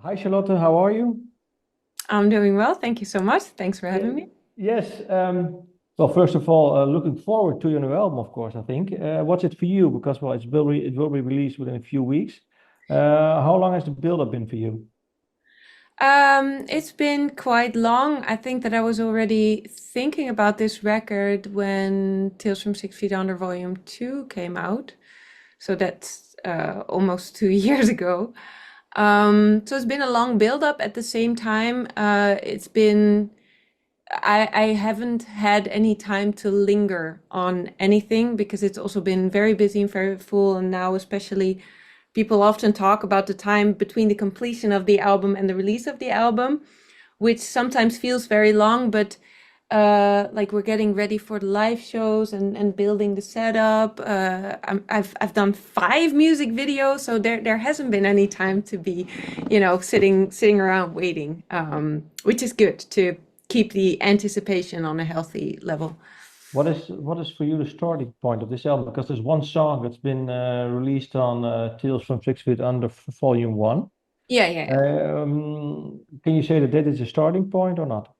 Hi Charlotte, how are you? I'm doing well. Thank you so much. Thanks for Yeah, having me. yes. Well, first of all, looking forward to your new album, of course, I think. What's it for you? Because, well, it will be released within a few weeks. How long has the build-up been for you? It's been quite long. I think that I was already thinking about this record when Tales from 6 Feet Under Volume 2 came out. So that's almost 2 years ago. So it's been a long build-up. At the same time, I haven't had any time to linger on anything because it's also been very busy and very full. And now, especially, people often talk about the time between the completion of the album and the release of the album, which sometimes feels very long, but like we're getting ready for the live shows and building the setup. I've done 5 music videos, so there hasn't been any time to be, sitting around waiting, which is good to keep the anticipation on a healthy level. What is for you the starting point of this album? Because there's one song that's been released on Tales from 6 Feet Under Volume 1. Yeah, yeah, yeah. Can you say that that is a starting point or not?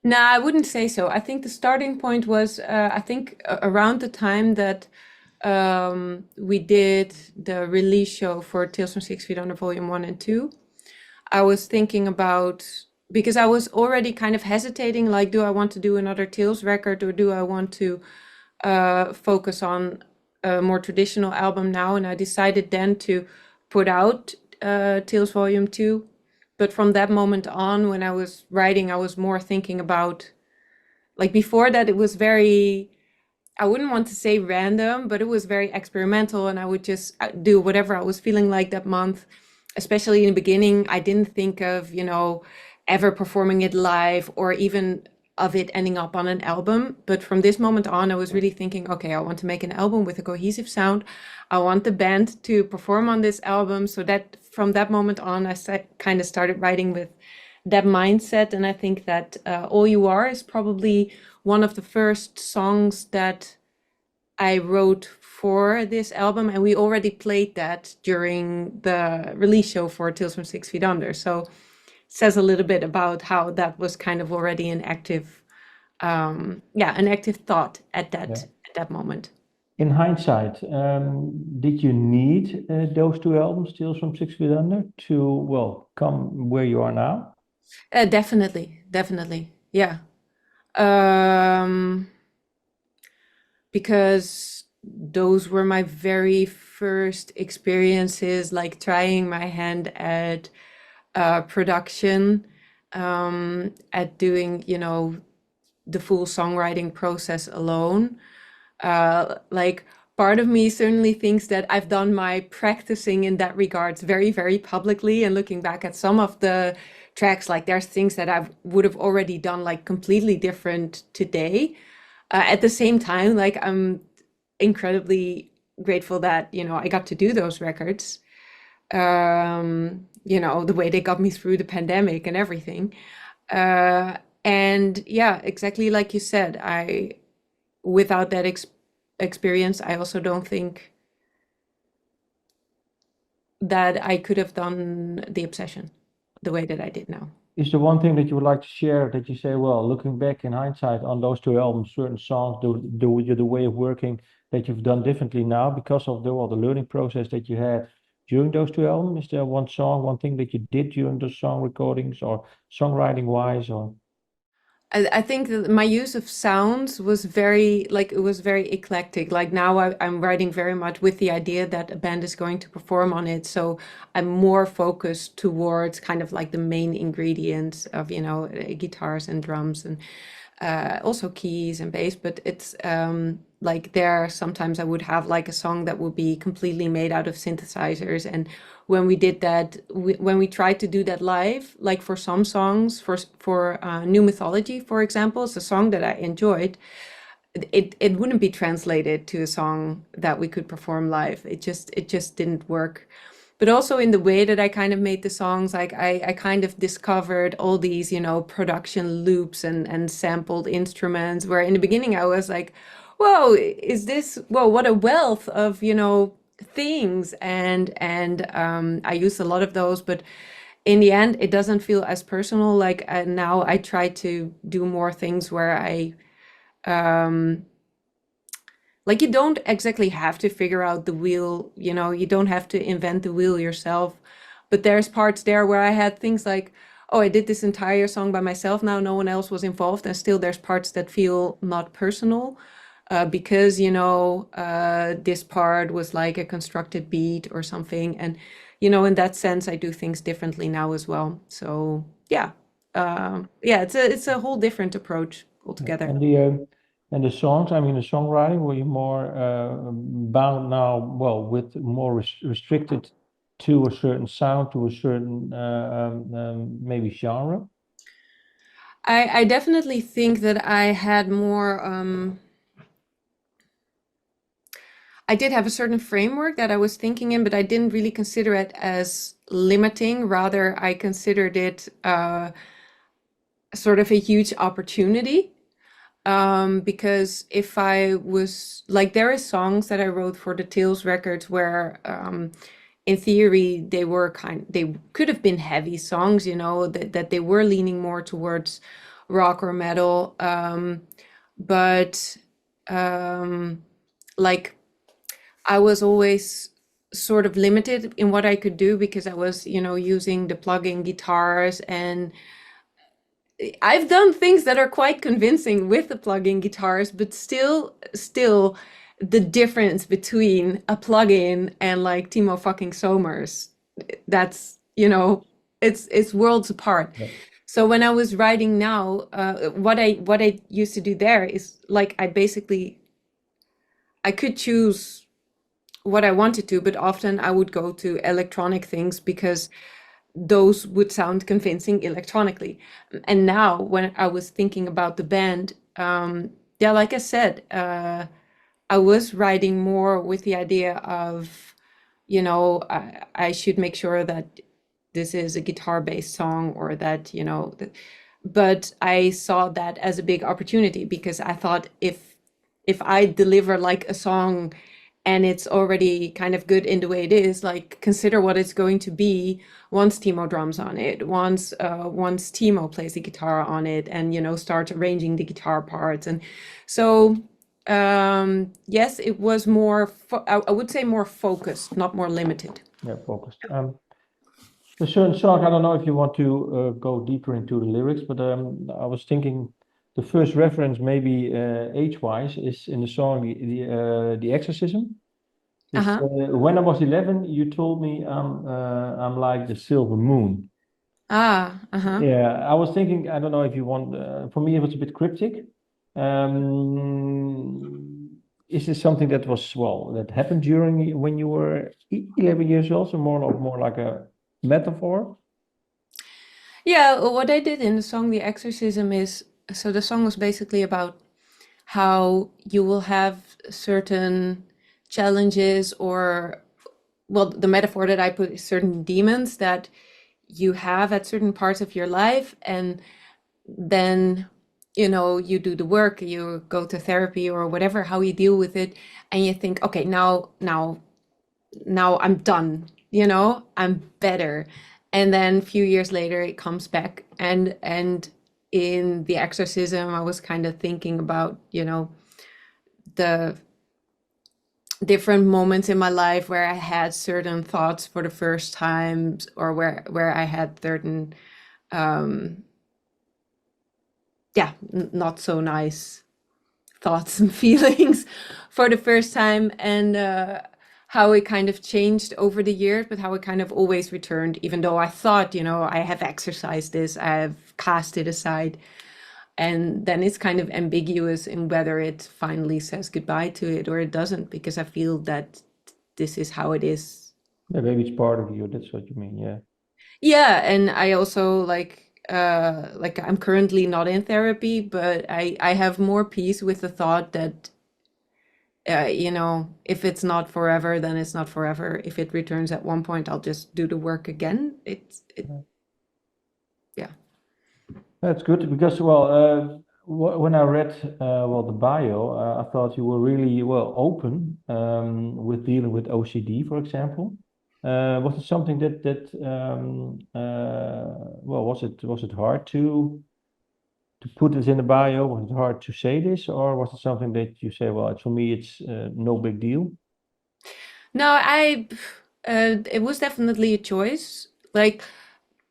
No, I wouldn't say so. I think the starting point was, I think around the time that we did the release show for Tales from 6 Feet Under Volume 1 and 2. I was thinking about, because I was already kind of hesitating, like, do I want to do another Tales record or do I want to focus on a more traditional album now? And I decided then to put out Tales Volume 2. But from that moment on, when I was writing, I was more thinking about, like before that, it was very, I wouldn't want to say random, but it was very experimental, and I would just do whatever I was feeling like that month. Especially in the beginning, I didn't think of, ever performing it live or even of it ending up on an album. But from this moment on, I was really thinking, okay, I want to make an album with a cohesive sound. I want the band to perform on this album. So that from that moment on, kind of started writing with that mindset. And I think that All You Are is probably one of the first songs that I wrote for this album, and we already played that during the release show for Tales from 6 Feet Under. So it says a little bit about how that was kind of already an active thought Yeah. at that moment. In hindsight, did you need those two albums, Tales from 6 Feet Under, to, well, come where you are now? Definitely, definitely, yeah. Um, because those were my very first experiences, like trying my hand at production, at doing, the full songwriting process alone. Like part of me certainly thinks that I've done my practicing in that regards very, very publicly. And looking back at some of the tracks, like there's things that I would have already done like completely different today. At the same time, like I'm incredibly grateful that, I got to do those records. The way they got me through the pandemic and everything. And yeah, exactly like you said, without that experience, I also don't think that I could have done the obsession the way that I did now. Is there one thing that you would like to share that you say, well, looking back in hindsight on those two albums, certain songs, the way of working that you've done differently now because of the learning process that you had during those two albums? Is there one song, one thing that you did during the song recordings or songwriting wise or I think that my use of sounds was very, like, it was very eclectic. Like now I'm writing very much with the idea that a band is going to perform on it. So I'm more focused towards kind of like the main ingredients of, guitars and drums and also keys and bass. But it's like there, sometimes I would have like a song that would be completely made out of synthesizers. And when we did that, when we tried to do that live, like for some songs, for New Mythology, for example, it's a song that I enjoyed. It wouldn't be translated to a song that we could perform live. It just didn't work. But also in the way that I kind of made the songs, like I kind of discovered all these, production loops and sampled instruments, where in the beginning I was like, whoa, what a wealth of, things. And I used a lot of those, but in the end, it doesn't feel as personal. Like now I try to do more things where um, like you don't exactly have to figure out the wheel, you know, you don't have to invent the wheel yourself. But there's parts there where I had things like, oh, I did this entire song by myself. Now no one else was involved. And still there's parts that feel not personal because, you know, this part was like a constructed beat or something. And, you know, in that sense, I do things differently now as well. So yeah, yeah, it's a whole different approach altogether. And the songs, I mean, the songwriting, were you more bound now, well, with more restricted to a certain sound, to a certain maybe genre? I definitely think that I had more, I did have a certain framework that I was thinking in, but I didn't really consider it as limiting. Rather, I considered it sort of a huge opportunity. Because if I was like, there is songs that I wrote for the Tales records where, in theory, they could have been heavy songs, you know, that they were leaning more towards rock or metal. But like I was always sort of limited in what I could do because I was, you know, using the plug-in guitars, and I've done things that are quite convincing with the plug-in guitars, but still the difference between a plug-in and like Timo fucking Somers, that's, you know, it's worlds apart. Yeah. So when I was writing now, what I used to do there is like I could choose what I wanted to, but often I would go to electronic things because those would sound convincing electronically. And now when I was thinking about the band, yeah, like I said, I was writing more with the idea of, you know, I should make sure that this is a guitar-based song, or that, you know, but I saw that as a big opportunity because I thought if I deliver like a song and it's already kind of good in the way it is, like consider what it's going to be once Timo drums on it, once Timo plays the guitar on it, and you know, starts arranging the guitar parts. And so yes, it was more I would say more focused, not more limited. Yeah, focused. A certain song, I don't know if you want to go deeper into the lyrics, but I was thinking the first reference, maybe age-wise, is in the song the Exorcism. It's, Uh-huh. when I was 11, you told me I'm like the silver moon. Uh-huh. Yeah, I was thinking, I don't know if you want, for me it was a bit cryptic. Is this something that was, well, that happened during when you were 11 years old, so more like a metaphor? Yeah, what I did in the song The Exorcism is, so the song was basically about how you will have certain challenges, or, well, the metaphor that I put is certain demons that you have at certain parts of your life. And then, you know, you do the work, you go to therapy or whatever, how you deal with it. And you think, okay, now I'm done, you know, I'm better. And then a few years later it comes back. And in The Exorcism, I was kind of thinking about, you know, the different moments in my life where I had certain thoughts for the first time, or where I had certain yeah, not so nice thoughts and feelings for the first time, and how it kind of changed over the years, but how it kind of always returned, even though I thought, you know, I have exercised this, I have cast it aside. And then it's kind of ambiguous in whether it finally says goodbye to it or it doesn't, because I feel that this is how it is. Yeah, maybe it's part of you. That's what you mean. Yeah. Yeah, and I also like I'm currently not in therapy, but I have more peace with the thought that you know, if it's not forever, then it's not forever. If it returns at one point, I'll just do the work again. Yeah. That's good because, well, when I read, well, the bio, I thought you were really, well, open with dealing with OCD, for example. Was it something well, was it hard to put this in the bio? Was it hard to say this, or was it something that you say, well, for me, it's no big deal? No, it was definitely a choice. Like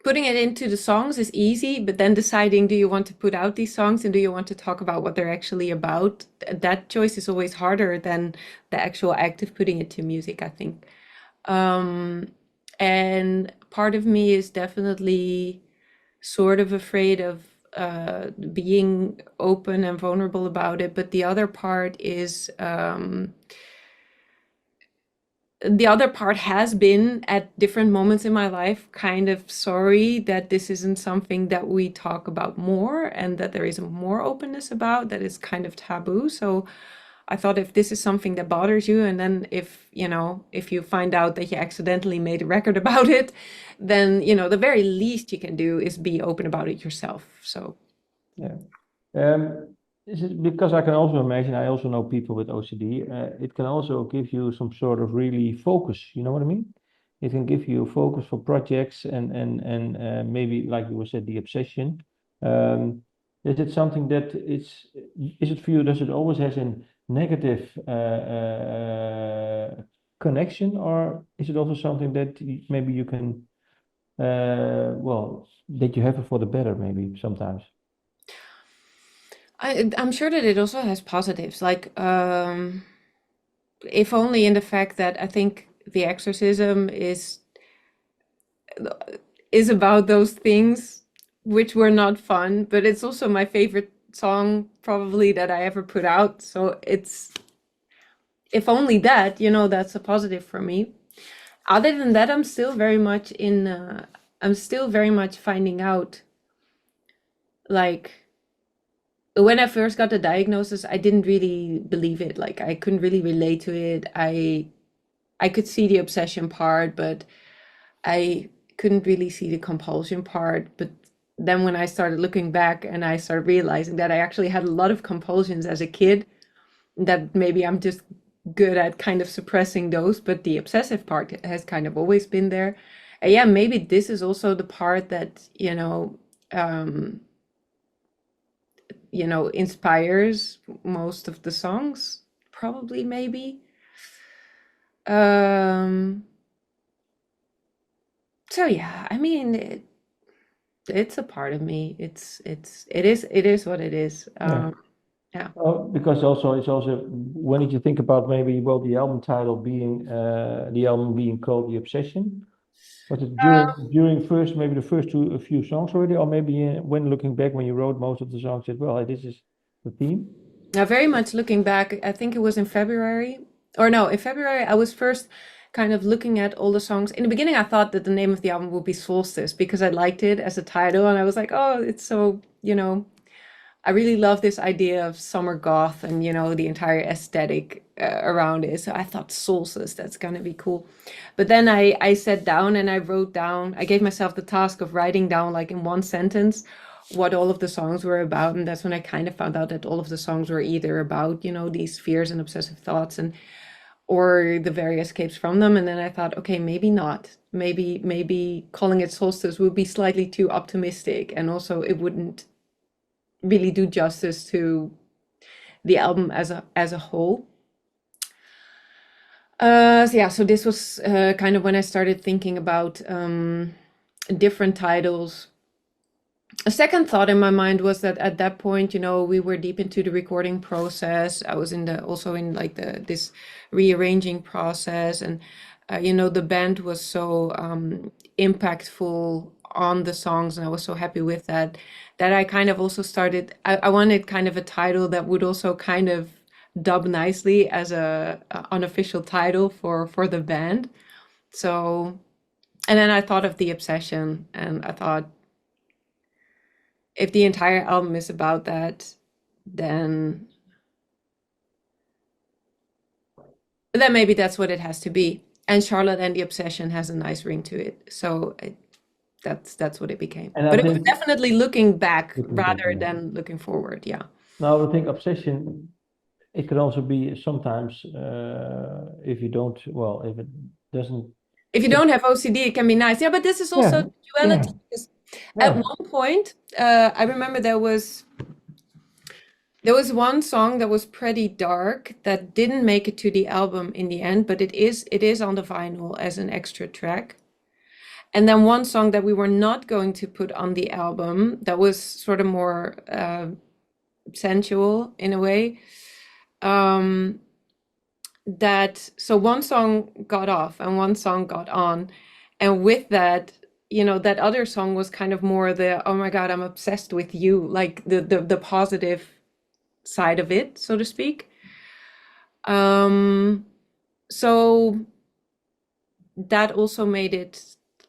putting it into the songs is easy, but then deciding, do you want to put out these songs and do you want to talk about what they're actually about? That choice is always harder than the actual act of putting it to music, I think. And part of me is definitely sort of afraid of being open and vulnerable about it, but the other part is the other part has been at different moments in my life kind of sorry that this isn't something that we talk about more and that there isn't more openness about, that is kind of taboo. So I thought if this is something that bothers you, and then if, you know, if you find out that you accidentally made a record about it, then, you know, the very least you can do is be open about it yourself. So Yeah. Is it because I can also imagine, I also know people with OCD, it can also give you some sort of really focus, you know what I mean? It can give you focus for projects and maybe like you said, the obsession. Is it something that is it for you, does it always has a negative connection, or is it also something that maybe you can, well, that you have it for the better maybe sometimes? I'm sure that it also has positives, like if only in the fact that I think the exorcism is about those things which were not fun, but it's also my favorite song probably that I ever put out. So it's, if only that, you know, that's a positive for me. Other than that, I'm still very much I'm still very much finding out, like, when I first got the diagnosis, I didn't really believe it. Like I couldn't really relate to it. I could see the obsession part, but I couldn't really see the compulsion part. But then when I started looking back and I started realizing that I actually had a lot of compulsions as a kid, that maybe I'm just good at kind of suppressing those, but the obsessive part has kind of always been there. And yeah, maybe this is also the part that, inspires most of the songs, probably, maybe. Um, so yeah, I mean, it's a part of me. It is what it is. Yeah. Yeah. Because also it's also when did you think about maybe, well, the album title being the album being called The Obsession? Was it during first, maybe the first a few songs already, or maybe when looking back when you wrote most of the songs, said, well, this is the theme? Now, very much looking back, I think it was in February, or no, in February, I was first kind of looking at all the songs. In the beginning, I thought that the name of the album would be Soulstice because I liked it as a title, and I was like, oh, it's so, I really love this idea of summer goth and, the entire aesthetic around it. So I thought Soulstice, that's gonna be cool. But then I sat down and I wrote down, I gave myself the task of writing down, like in one sentence, what all of the songs were about. And that's when I kind of found out that all of the songs were either about, these fears and obsessive thoughts or the various escapes from them. And then I thought, okay, maybe not. Maybe calling it Solstice would be slightly too optimistic. And also it wouldn't really do justice to the album as a whole. So this was kind of when I started thinking about different titles. A second thought in my mind was that at that point, we were deep into the recording process. I was also in like this rearranging process, and the band was so impactful on the songs, and I was so happy with that I kind of also started. I wanted kind of a title that would also kind of dub nicely as a unofficial title for the band. So, and then I thought of The Obsession, and I thought, if the entire album is about that, then maybe that's what it has to be. And Charlotte and the Obsession has a nice ring to it. So that's what it became. And But I it was think definitely looking back looking back, rather yeah. than looking forward. Yeah. Now I think obsession, it can also be sometimes if you don't, well, if it doesn't if you don't have OCD, it can be nice. Yeah, but this is also Yeah, duality. yeah, Because at yeah. one point, I remember there was one song that was pretty dark that didn't make it to the album in the end, but it is on the vinyl as an extra track. And then one song that we were not going to put on the album that was sort of more sensual in a way. So one song got off and one song got on, and with that, that other song was kind of more the oh my God, I'm obsessed with you, like the positive side of it, so to speak. So that also made it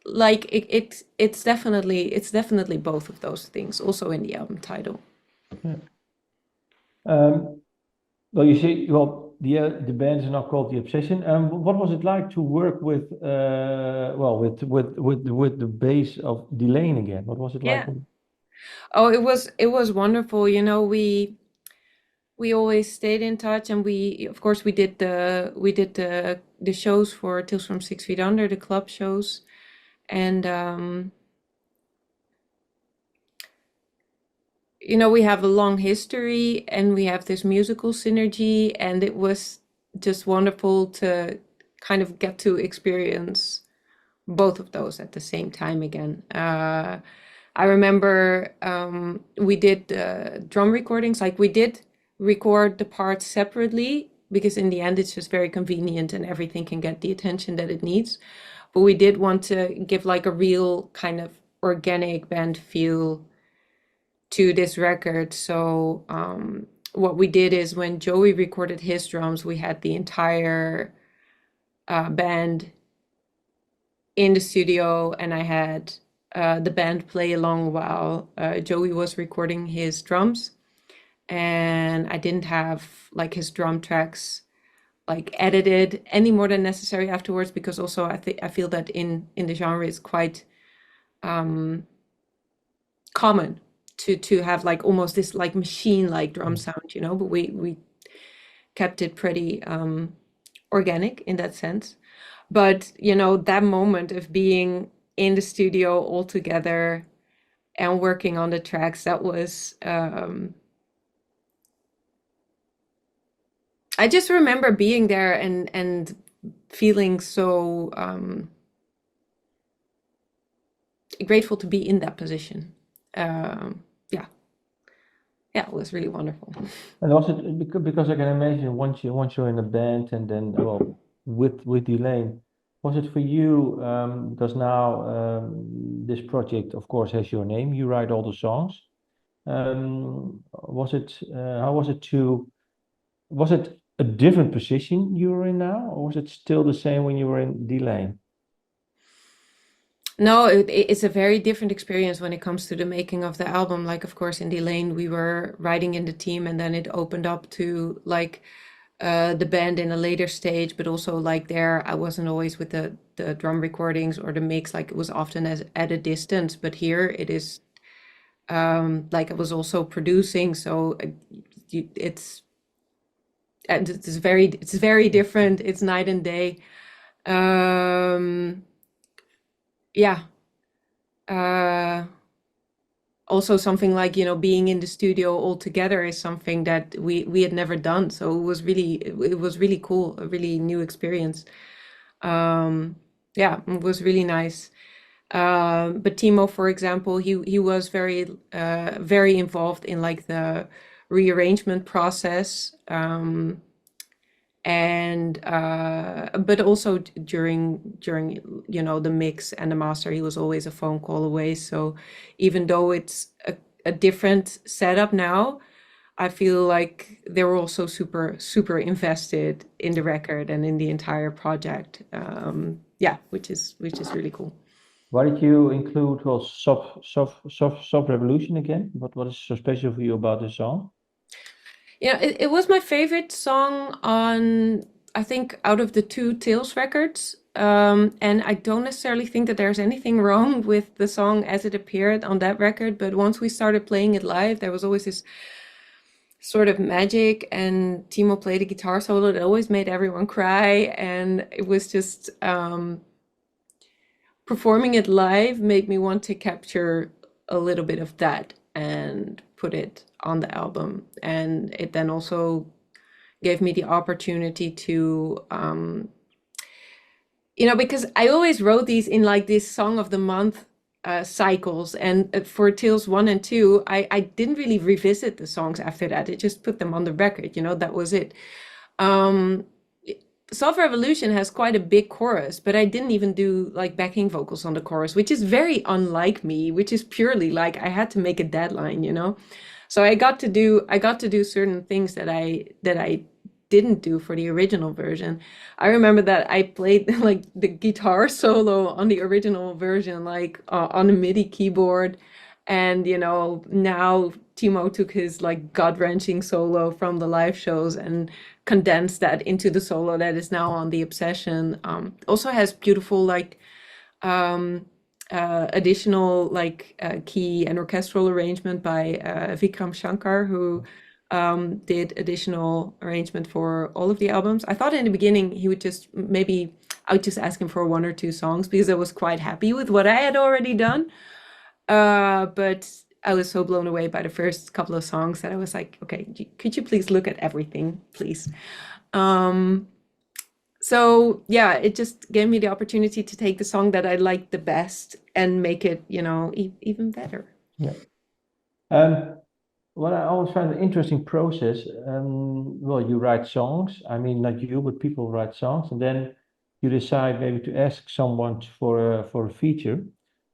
like it's definitely both of those things also in the album title. Yeah. Um, well, you see, well, the band is now called The Obsession. What was it like to work with, with the bass of Delain again? What was it like? Yeah. Oh, it was wonderful. We always stayed in touch, and of course we did the shows for Tales from 6 Feet Under, the club shows, and we have a long history and we have this musical synergy, and it was just wonderful to kind of get to experience both of those at the same time again. I remember we did drum recordings, like we did record the parts separately because in the end it's just very convenient and everything can get the attention that it needs. But we did want to give like a real kind of organic band feel to this record. So what we did is when Joey recorded his drums, we had the entire band in the studio, and I had the band play along while Joey was recording his drums. And I didn't have like his drum tracks like edited any more than necessary afterwards, because also I feel that in the genre it's quite common to have like almost this like machine like drum sound, but we kept it pretty organic in that sense. But that moment of being in the studio all together and working on the tracks, that was I just remember being there and feeling so grateful to be in that position. Yeah, yeah, it was really wonderful. And also because I can imagine once you're in a band and then well with Elaine, was it for you because now this project of course has your name, you write all the songs. Was it how was it a different position you were in now, or was it still the same when you were in Elaine? No, it's a very different experience when it comes to the making of the album. Like, of course, in Delain, we were writing in the team, and then it opened up to like the band in a later stage. But also, like there, I wasn't always with the drum recordings or the mix. Like it was often as at a distance. But here, it is like I was also producing, so it's it's very different. It's night and day. Yeah. Uh, Also something like, being in the studio all together is something that we had never done. So it was really cool, a really new experience. Yeah, it was really nice. But Timo, for example, he was very involved in like the rearrangement process. And but also during the mix and the master, he was always a phone call away. So even though it's a different setup now, I feel like they were also super super invested in the record and in the entire project. Yeah, which is really cool. Why did you include well soft revolution again? What is so special for you about this song? It was my favorite song on, I think, out of the two Tales records. And I don't necessarily think that there's anything wrong with the song as it appeared on that record. But once we started playing it live, there was always this sort of magic, and Timo played a guitar solo that always made everyone cry. And it was just, performing it live made me want to capture a little bit of that and put it on the album. And it then also gave me the opportunity to, because I always wrote these in like this song of the month cycles. And for Tales 1 and 2, I didn't really revisit the songs after that. I just put them on the record, that was it. Soft Revolution has quite a big chorus, but I didn't even do like backing vocals on the chorus, which is very unlike me, which is purely like I had to make a deadline. So I got to do certain things that I didn't do for the original version. I remember that I played like the guitar solo on the original version, like on a MIDI keyboard. And now Timo took his like gut-wrenching solo from the live shows and condensed that into the solo that is now on the Obsession. Also has beautiful like additional like key and orchestral arrangement by Vikram Shankar, who did additional arrangement for all of the albums. I thought in the beginning he would I would just ask him for 1 or 2 songs because I was quite happy with what I had already done. But I was so blown away by the first couple of songs that I was like, okay, could you please look at everything, please? So yeah, it just gave me the opportunity to take the song that I liked the best and make it, even better. Yeah. What I always find an interesting process, well, you write songs. I mean, not you, but people write songs, and then you decide maybe to ask someone for a feature.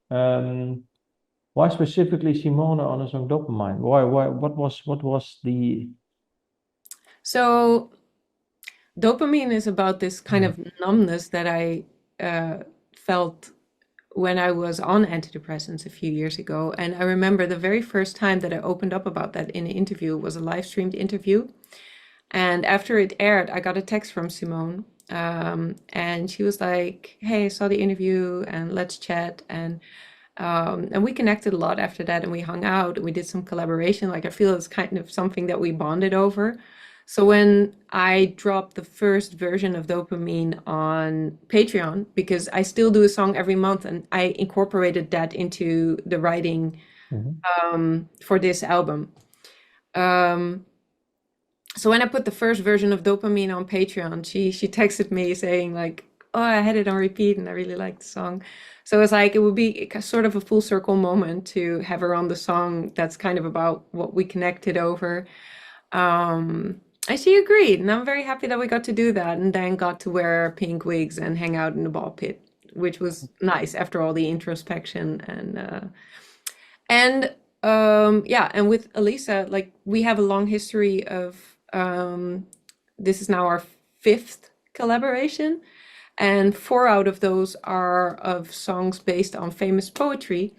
Why specifically Simone on the song Dopamine? Why? What was the? So Dopamine is about this kind of numbness that I felt when I was on antidepressants a few years ago. And I remember the very first time that I opened up about that in an interview was a live streamed interview. And after it aired, I got a text from Simone. And she was like, hey, I saw the interview and let's chat. And we connected a lot after that, and we hung out and we did some collaboration. Like I feel it's kind of something that we bonded over. So when I dropped the first version of Dopamine on Patreon, because I still do a song every month, and I incorporated that into the writing for this album. So when I put the first version of Dopamine on Patreon, she texted me saying like, oh, I had it on repeat and I really liked the song. So it's like, it would be sort of a full circle moment to have her on the song that's kind of about what we connected over. And she agreed, and I'm very happy that we got to do that, and then got to wear pink wigs and hang out in the ball pit, which was nice after all the introspection. And with Elisa, like we have a long history of this is now our 5th collaboration, and 4 out of those are of songs based on famous poetry.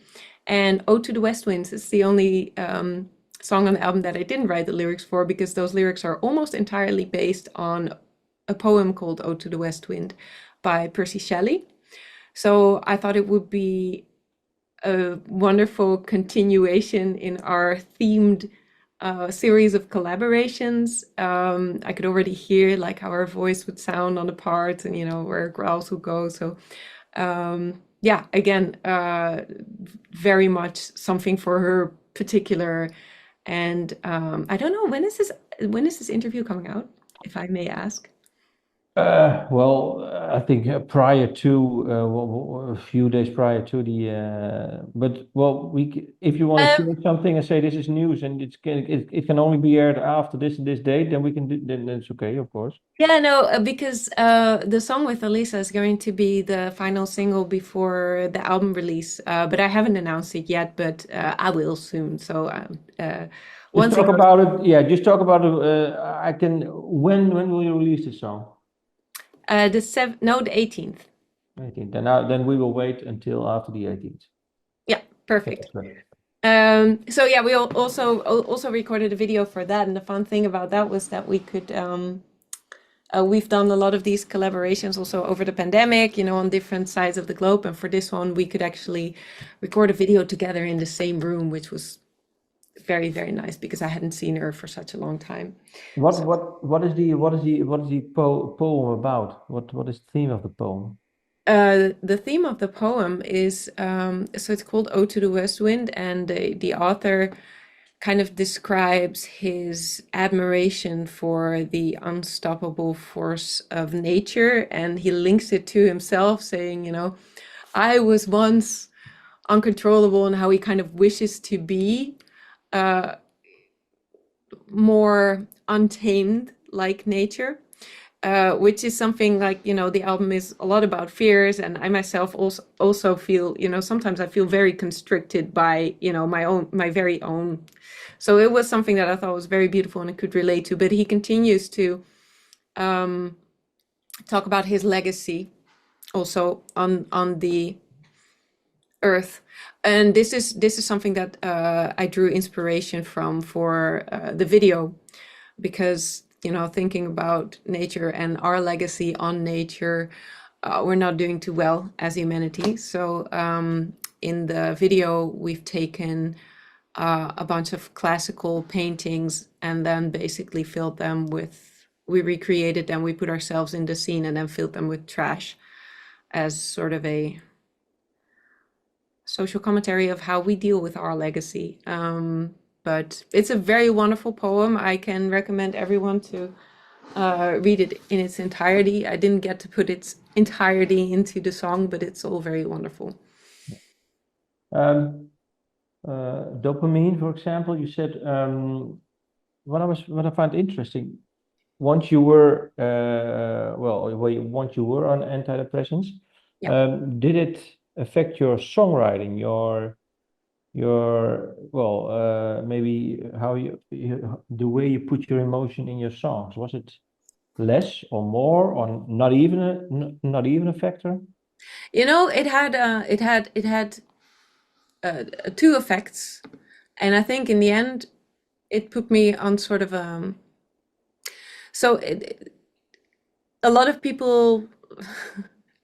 And Ode to the Westwind is the only song on the album that I didn't write the lyrics for, because those lyrics are almost entirely based on a poem called Ode to the Westwind by Percy Shelley. So I thought it would be a wonderful continuation in our themed series of collaborations. I could already hear like how her voice would sound on the parts, and where growls would go. So again, very much something for her particular. And I don't know, when is this interview coming out, if I may ask? Well, I think prior to a few days prior to the but well, if you want to share something and say this is news and it can only be aired after this and this date, then we can then it's okay, of course. Yeah, no, because the song with Elisa is going to be the final single before the album release, but I haven't announced it yet, but I will soon. So just talk about it. Yeah, just talk about it. I can. When will you release the song? The 18th. 18th. Then we will wait until after the 18th. Yeah, perfect. Okay. So yeah, we also recorded a video for that, and the fun thing about that was that we could we've done a lot of these collaborations also over the pandemic, on different sides of the globe, and for this one we could actually record a video together in the same room, which was very, very nice because I hadn't seen her for such a long time. What is the poem about? What is the theme of the poem? The theme of the poem is so it's called Ode to the Westwind, and the author kind of describes his admiration for the unstoppable force of nature, and he links it to himself, saying, I was once uncontrollable, and how he kind of wishes to be more untamed like nature. Which is something like, the album is a lot about fears, and I myself also feel, sometimes I feel very constricted by, my very own. So it was something that I thought was very beautiful and I could relate to. But he continues to talk about his legacy also on the earth. And this is something that I drew inspiration from for the video, because thinking about nature and our legacy on nature, we're not doing too well as humanity. So in the video, we've taken a bunch of classical paintings and then basically filled them with, we recreated them, we put ourselves in the scene and then filled them with trash as sort of a social commentary of how we deal with our legacy. But it's a very wonderful poem. I can recommend everyone to read it in its entirety. I didn't get to put its entirety into the song, but it's all very wonderful. Dopamine, for example, you said, what I find interesting, once you were once you were on antidepressants, did it affect your songwriting, maybe how the way you put your emotion in your songs? Was it less or more, or not even a factor? It had two effects, and I think in the end it put me on sort of a lot of people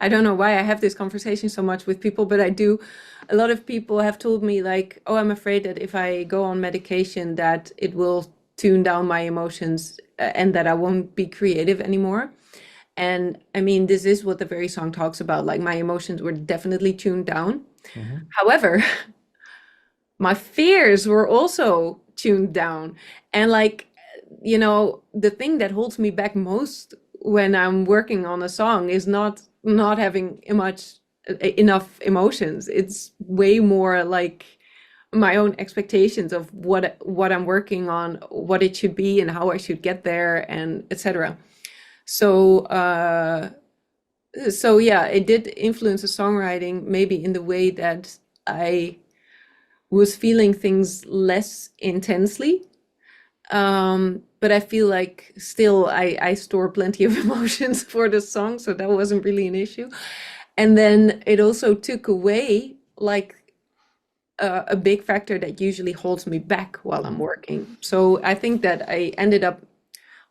I don't know why I have this conversation so much with people, but I do. A lot of people have told me like, oh, I'm afraid that if I go on medication that it will tune down my emotions and that I won't be creative anymore. And I mean, this is what the very song talks about. Like, my emotions were definitely tuned down. However, my fears were also tuned down. And like, the thing that holds me back most when I'm working on a song is not having enough emotions. It's way more like my own expectations of what I'm working on, what it should be, and how I should get there, and etc. So yeah, it did influence the songwriting, maybe in the way that I was feeling things less intensely. But I feel like still I store plenty of emotions for the song, so that wasn't really an issue. And then it also took away like a big factor that usually holds me back while I'm working. So I think that I ended up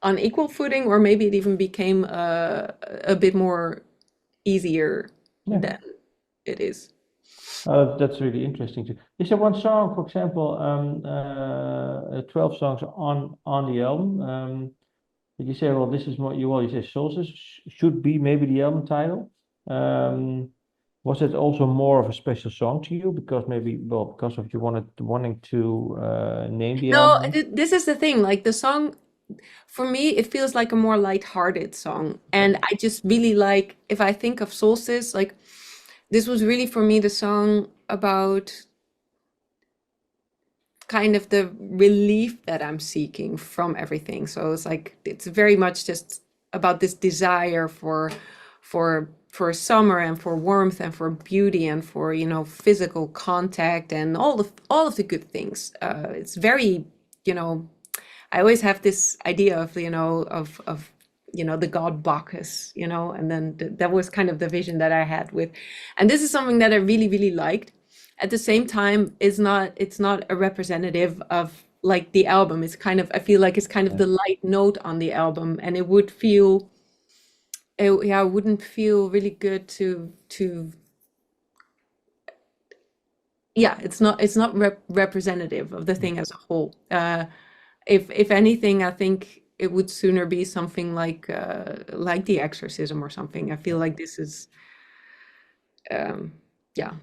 on equal footing, or maybe it even became a bit more easier than it is. That's really interesting too. Is there one song, for example, 12 songs on the album? Did you say, well, this is what you say Soulstice should be maybe the album title? Was it also more of a special song to you because because of you wanting to name the album? No, this is the thing. Like, the song, for me, it feels like a more lighthearted song, and I just really like, if I think of Soulstice, like, this was really for me the song about kind of the relief that I'm seeking from everything. So it's like, it's very much just about this desire for summer and for warmth and for beauty and for, physical contact and all of the good things. It's very, I always have this idea of, the god Bacchus, and then that was kind of the vision that I had with, and this is something that I really, really liked. At the same time, it's not a representative of like the album. It's kind of, I feel like it's kind of the light note on the album, and it wouldn't feel really good to it's not representative of the thing as a whole. If anything, I think it would sooner be something like the Exorcism or something. I feel like this is Yeah,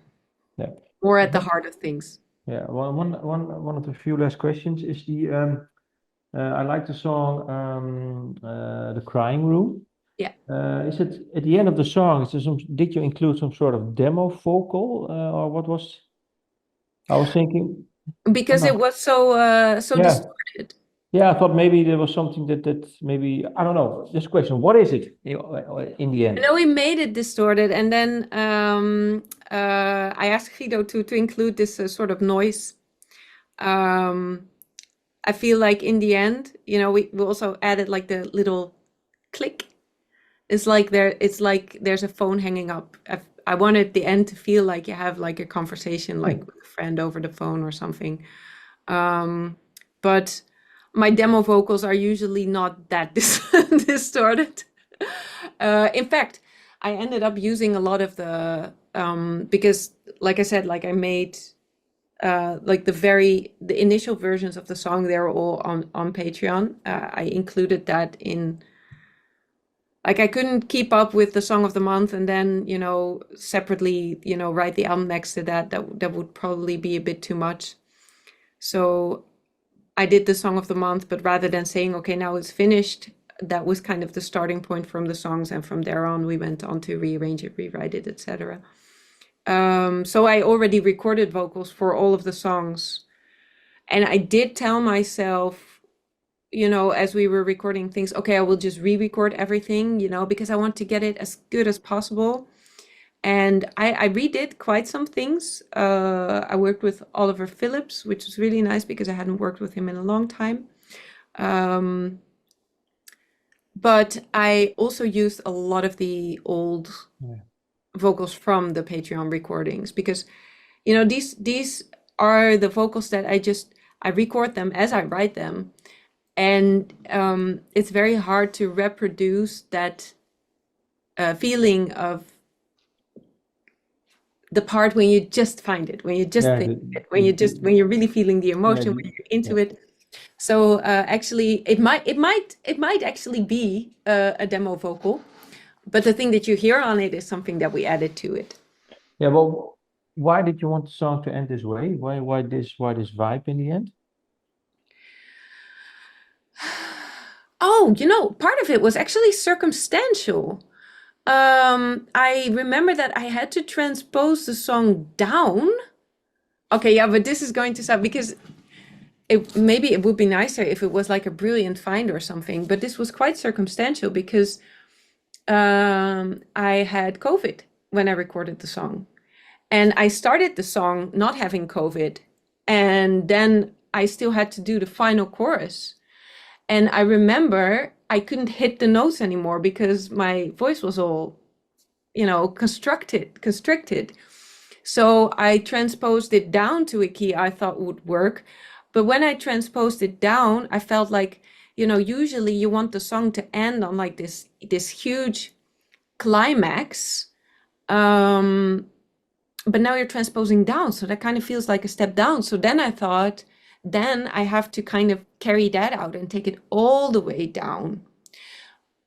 Yeah. more at the heart of things. Yeah. One of the few last questions is I like the song The Crying Room. Yeah. Is it at the end of the song, did you include some sort of demo vocal, or what was? I was thinking, Because it was so yeah, distorted. yeah. I thought maybe there was something that maybe I don't know. Just a question. What is it in the end? No, we made it distorted, and then I asked Guido to include this sort of noise. I feel like in the end, we also added like the little click. It's like there's a phone hanging up. I wanted the end to feel like you have like a conversation, like with a friend over the phone or something. But my demo vocals are usually not that distorted. In fact, I ended up using a lot of the because, like I said, like I made like the initial versions of the song. They're all on Patreon. I included that in. Like I couldn't keep up with the song of the month and then, separately, write the album next to that. That would probably be a bit too much. So I did the song of the month, but rather than saying, okay, now it's finished, that was kind of the starting point from the songs, and from there on we went on to rearrange it, rewrite it, etc. So I already recorded vocals for all of the songs, and I did tell myself, as we were recording things, okay, I will just re-record everything, because I want to get it as good as possible. And I redid quite some things. I worked with Oliver Phillips, which was really nice because I hadn't worked with him in a long time. But I also used a lot of the old vocals from the Patreon recordings because, these are the vocals that I record them as I write them. And it's very hard to reproduce that feeling of the part when you just find it, when you just think it, when you're really feeling the emotion, when you're into it. So actually, it might actually be a demo vocal, but the thing that you hear on it is something that we added to it. Yeah. Well, why did you want the song to end this way? Why this vibe in the end? Oh, part of it was actually circumstantial. I remember that I had to transpose the song down. Okay, yeah, but this is going to sound because maybe it would be nicer if it was like a brilliant find or something, but this was quite circumstantial because I had COVID when I recorded the song. And I started the song not having COVID, and then I still had to do the final chorus. And I remember I couldn't hit the notes anymore because my voice was all, constricted. So I transposed it down to a key I thought would work. But when I transposed it down, I felt like, usually you want the song to end on like this huge climax. But now you're transposing down. So that kind of feels like a step down. So then I thought, then I have to kind of carry that out and take it all the way down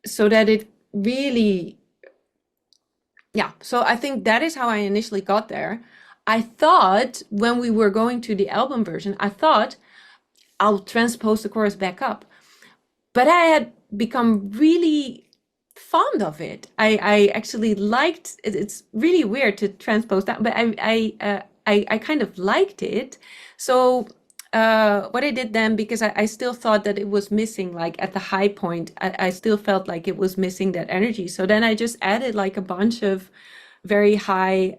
so that it really, so I think that is how I initially got there. I thought when we were going to the album version, I thought I'll transpose the chorus back up, but I had become really fond of it. I actually liked it. It's really weird to transpose that, but I kind of liked it. So what I did then, because I still thought that it was missing, like at the high point, I still felt like it was missing that energy. So then I just added like a bunch of very high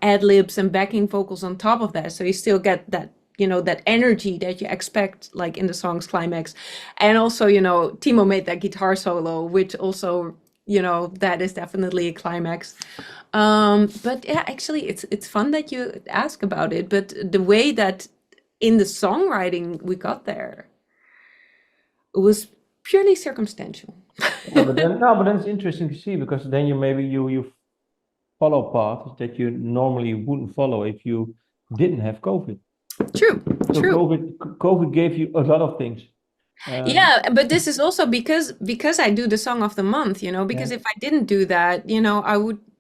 ad-libs and backing vocals on top of that. So you still get that, that energy that you expect like in the song's climax. And also, Timo made that guitar solo, which also, that is definitely a climax. But yeah, actually it's fun that you ask about it, but the way that in the songwriting we got there, it was purely circumstantial. But then it's interesting to see, because then you follow paths that you normally wouldn't follow if you didn't have COVID. True. COVID gave you a lot of things. Yeah, but this is also because I do the song of the month, because if I didn't do that,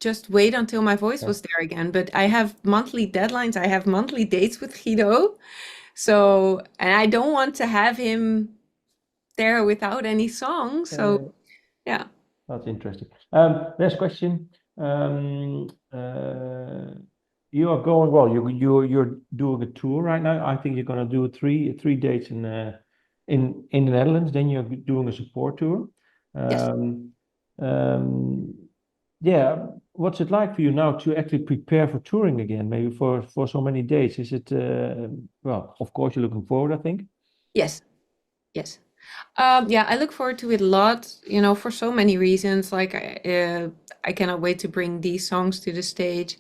just wait until my voice Yeah. was there again. But I have monthly deadlines. I have monthly dates with Guido. So, and I don't want to have him there without any songs. So, yeah. That's interesting. Last question. You are going well. You're doing a tour right now. I think you're going to do three dates in the Netherlands. Then you're doing a support tour. Yes. Yeah. What's it like for you now to actually prepare for touring again? Maybe for so many dates. Is it well? Of course, you're looking forward, I think. Yes. Yes. Yeah, I look forward to it a lot, for so many reasons. Like, I cannot wait to bring these songs to the stage.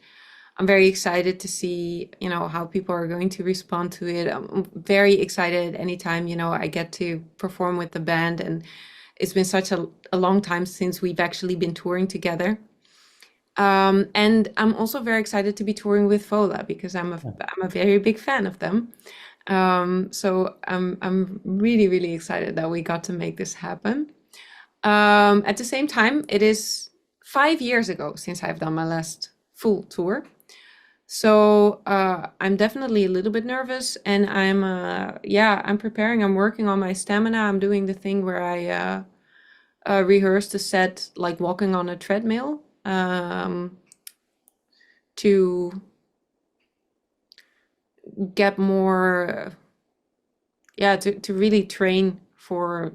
I'm very excited to see, how people are going to respond to it. I'm very excited anytime, I get to perform with the band. And it's been such a long time since we've actually been touring together. And I'm also very excited to be touring with Vola because I'm a very big fan of them. So I'm really, really excited that we got to make this happen. At the same time, it is 5 years ago since I've done my last full tour. So I'm definitely a little bit nervous, and I'm preparing. I'm working on my stamina. I'm doing the thing where I rehearse the set like walking on a treadmill to get more, to really train for,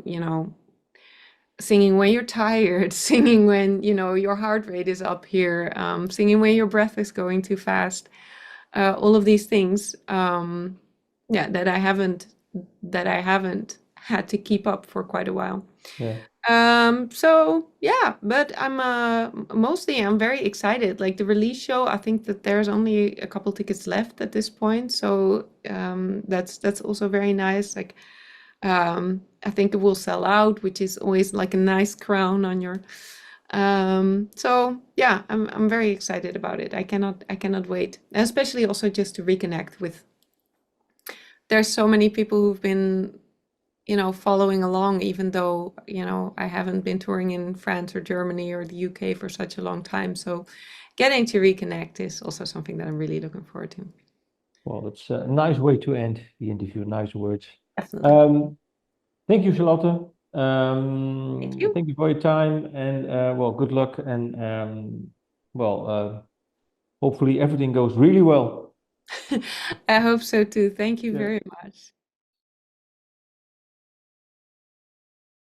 singing when you're tired, singing when, your heart rate is up here, singing when your breath is going too fast, all of these things, that I haven't had to keep up for quite a while. Yeah. But I'm very excited. Like the release show, I think that there's only a couple tickets left at this point. So that's also very nice. Like I think it will sell out, which is always like a nice crown on your. I'm very excited about it. I cannot wait, especially also just to reconnect with. There's so many people who've been following along, even though, I haven't been touring in France or Germany or the UK for such a long time. So getting to reconnect is also something that I'm really looking forward to. Well, that's a nice way to end the interview. Nice words. Definitely. Thank you, Charlotte. Thank you. Thank you for your time, and good luck, and hopefully everything goes really well. I hope so too. Thank you Yeah. very much.